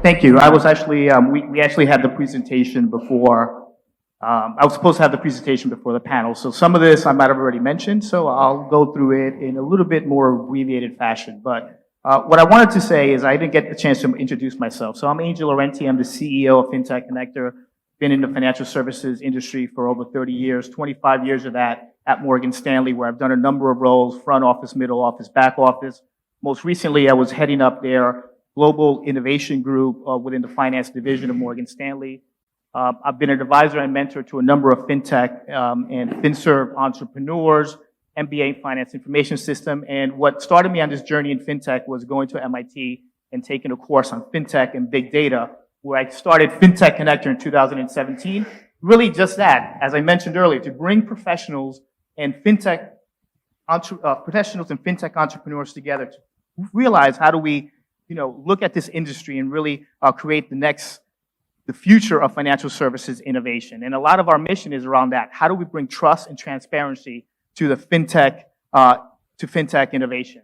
Thank you. I was actually, we actually had the presentation before, I was supposed to have the presentation before the panel. So some of this I might have already mentioned, so I'll go through it in a little bit more abbreviated fashion. But what I wanted to say is I didn't get the chance to introduce myself. So I'm Angel Laurenti. I'm the CEO of Fintech Connector. Been in the financial services industry for over 30 years, 25 years of that at Morgan Stanley, where I've done a number of roles, front office, middle office, back office. Most recently, I was heading up their global innovation group within the finance division of Morgan Stanley. I've been an advisor and mentor to a number of fintech and FinServe entrepreneurs, MBA Finance Information System. And what started me on this journey in fintech was going to MIT and taking a course on fintech and big data, where I started Fintech Connector in 2017. Really just that, as I mentioned earlier, to bring professionals and fintech entrepreneurs together to realize how do we, look at this industry and really create the future of financial services innovation. And a lot of our mission is around that. How do we bring trust and transparency to the fintech innovation?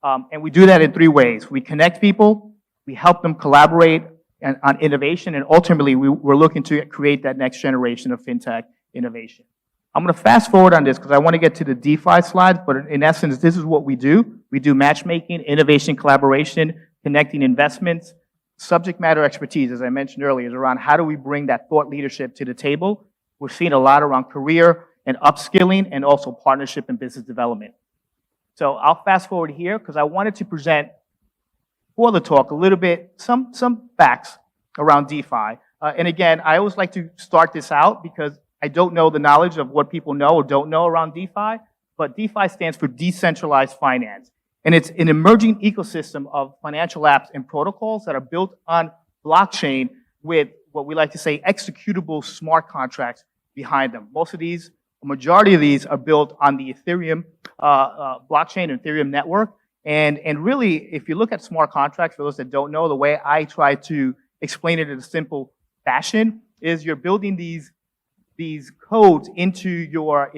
And we do that in three ways. We connect people, we help them collaborate on innovation, and ultimately we're looking to create that next generation of fintech innovation. I'm going to fast forward on this because I want to get to the DeFi slides, but in essence, this is what we do. We do matchmaking, innovation, collaboration, connecting investments. Subject matter expertise, as I mentioned earlier, is around how do we bring that thought leadership to the table. We're seeing a lot around career and upskilling and also partnership and business development. So I'll fast forward here because I wanted to present for the talk a little bit, some facts around DeFi. And again, I always like to start this out because I don't know the knowledge of what people know or don't know around DeFi, but DeFi stands for decentralized finance. And it's an emerging ecosystem of financial apps and protocols that are built on blockchain with what we like to say executable smart contracts behind them. A majority of these are built on the Ethereum blockchain and Ethereum network. And really, if you look at smart contracts, for those that don't know, the way I try to explain it in a simple fashion is you're building these codes into your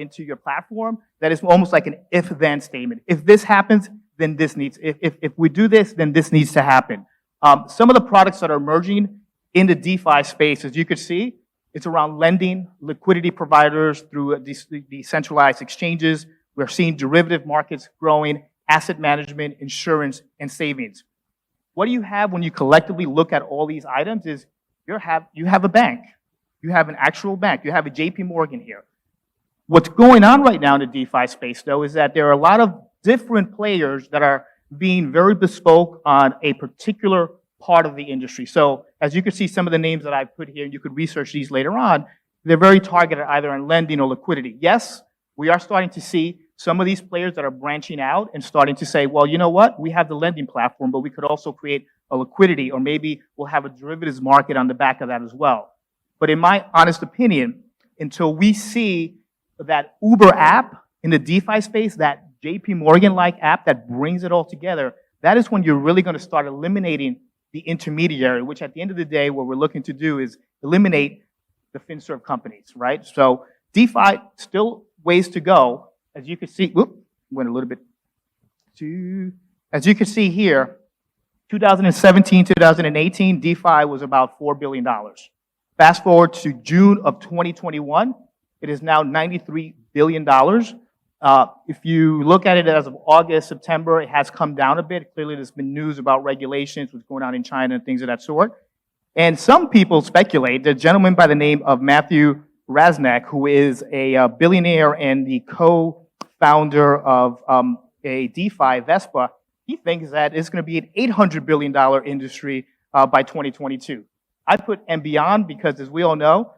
platform that is almost like an if-then statement. If this happens, then this needs, if we do this, then this needs to happen. Some of the products that are emerging in the DeFi space, as you could see, it's around lending, liquidity providers through decentralized exchanges. We're seeing derivative markets growing, asset management, insurance, and savings. What do you have when you collectively look at all these items is you have a bank. You have an actual bank. You have a JP Morgan here. What's going on right now in the DeFi space, though, is that there are a lot of different players that are being very bespoke on a particular part of the industry. So as you can see, some of the names that I've put here, and you could research these later on, they're very targeted either on lending or liquidity. Yes, we are starting to see some of these players that are branching out and starting to say, well, you know what? We have the lending platform, but we could also create a liquidity, or maybe we'll have a derivatives market on the back of that as well. But in my honest opinion, until we see that Uber app in the DeFi space, that JP Morgan-like app that brings it all together, that is when you're really going to start eliminating the intermediary, which at the end of the day, what we're looking to do is eliminate the FinServe companies, right? So DeFi, still ways to go. As you can see, went a little bit too, as you can see here, 2017, 2018, DeFi was about $4 billion. Fast forward to June of 2021, it is now $93 billion. If you look at it as of August, September, it has come down a bit. Clearly, there's been news about regulations, what's going on in China and things of that sort. And some people speculate, the gentleman by the name of Matthew Raznak, who is a billionaire and the co-founder of a DeFi, Vespa, he thinks that it's going to be an $800 billion industry by 2022. I put and beyond because, as we all know,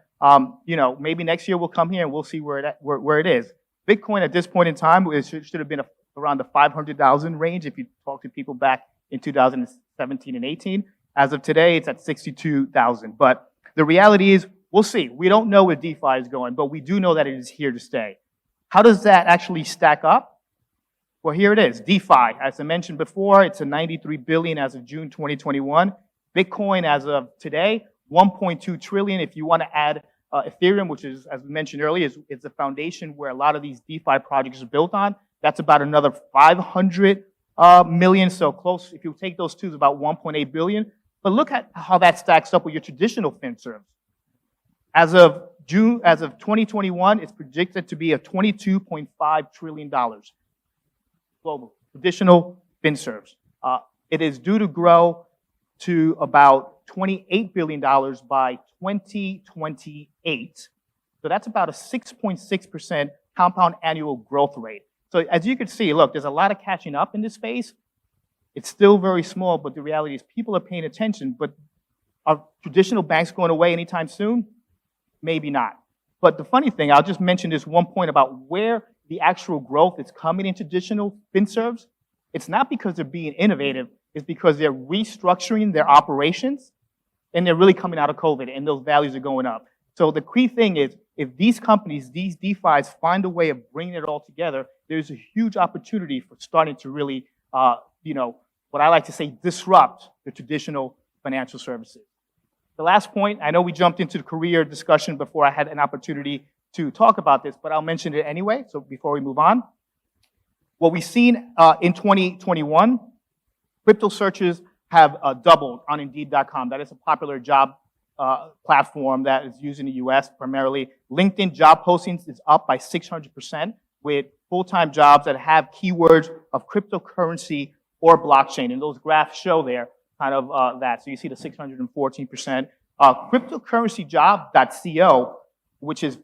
maybe next year we'll come here and we'll see where it is. Bitcoin at this point in time should have been around the 500,000 range if you talk to people back in 2017 and 18. As of today, it's at 62,000. But the reality is, we'll see. We don't know where DeFi is going, but we do know that it is here to stay. How does that actually stack up? Well, here it is, DeFi. As I mentioned before, it's a $93 billion as of June 2021. Bitcoin as of today, 1.2 trillion. If you want to add Ethereum, which is, as we mentioned earlier, is the foundation where a lot of these DeFi projects are built on. That's about another 500 million. So close. If you take those two, it's about 1.8 billion. But look at how that stacks up with your traditional FinServes. As of 2021, it's projected to be a $22.5 trillion global traditional FinServes. It is due to grow to about $28 billion by 2028. So that's about a 6.6% compound annual growth rate. So as you can see, look, there's a lot of catching up in this space. It's still very small, but the reality is people are paying attention. But are traditional banks going away anytime soon? Maybe not. But the funny thing, I'll just mention this one point about where the actual growth is coming in traditional FinServes. It's not because they're being innovative, it's because they're restructuring their operations and they're really coming out of COVID and those values are going up. So the key thing is, if these companies, these DeFis find a way of bringing it all together, there's a huge opportunity for starting to really, what I like to say, disrupt the traditional financial services. The last point, I know we jumped into the career discussion before I had an opportunity to talk about this, but I'll mention it anyway, so before we move on. What we've seen in 2021, crypto searches have doubled on Indeed.com. That is a popular job platform that is used in the US primarily. LinkedIn job postings is up by 600% with full-time jobs that have keywords of cryptocurrency or blockchain. And those graphs show there kind of that. So you see the 614%. Cryptocurrencyjob.co, which is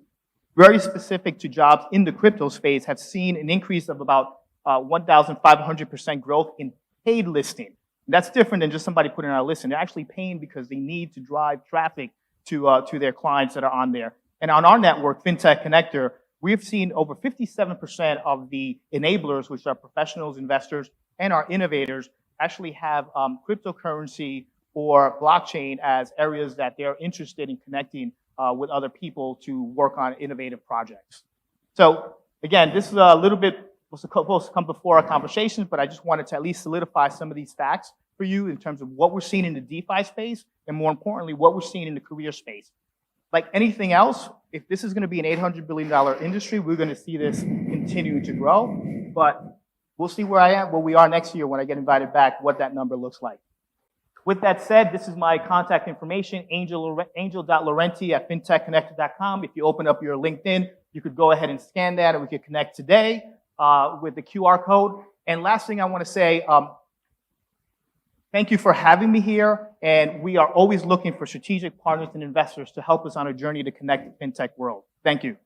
very specific to jobs in the crypto space, have seen an increase of about 1,500% growth in paid listing. That's different than just somebody putting out a listing. They're actually paying because they need to drive traffic to their clients that are on there. And on our network, Fintech Connector, we've seen over 57% of the enablers, which are professionals, investors, and our innovators, actually have cryptocurrency or blockchain as areas that they're interested in connecting with other people to work on innovative projects. So again, this is a little bit was supposed to come before our conversations, but I just wanted to at least solidify some of these facts for you in terms of what we're seeing in the DeFi space, and more importantly, what we're seeing in the career space. Like anything else, if this is going to be an $800 billion industry, we're going to see this continue to grow, but we'll see where we are next year when I get invited back, what that number looks like. With that said, this is my contact information, angel.laurenti@fintechconnector.com. If you open up your LinkedIn, you could go ahead and scan that, and we could connect today with the QR code. And last thing I want to say, thank you for having me here, and we are always looking for strategic partners and investors to help us on a journey to connect the fintech world. Thank you.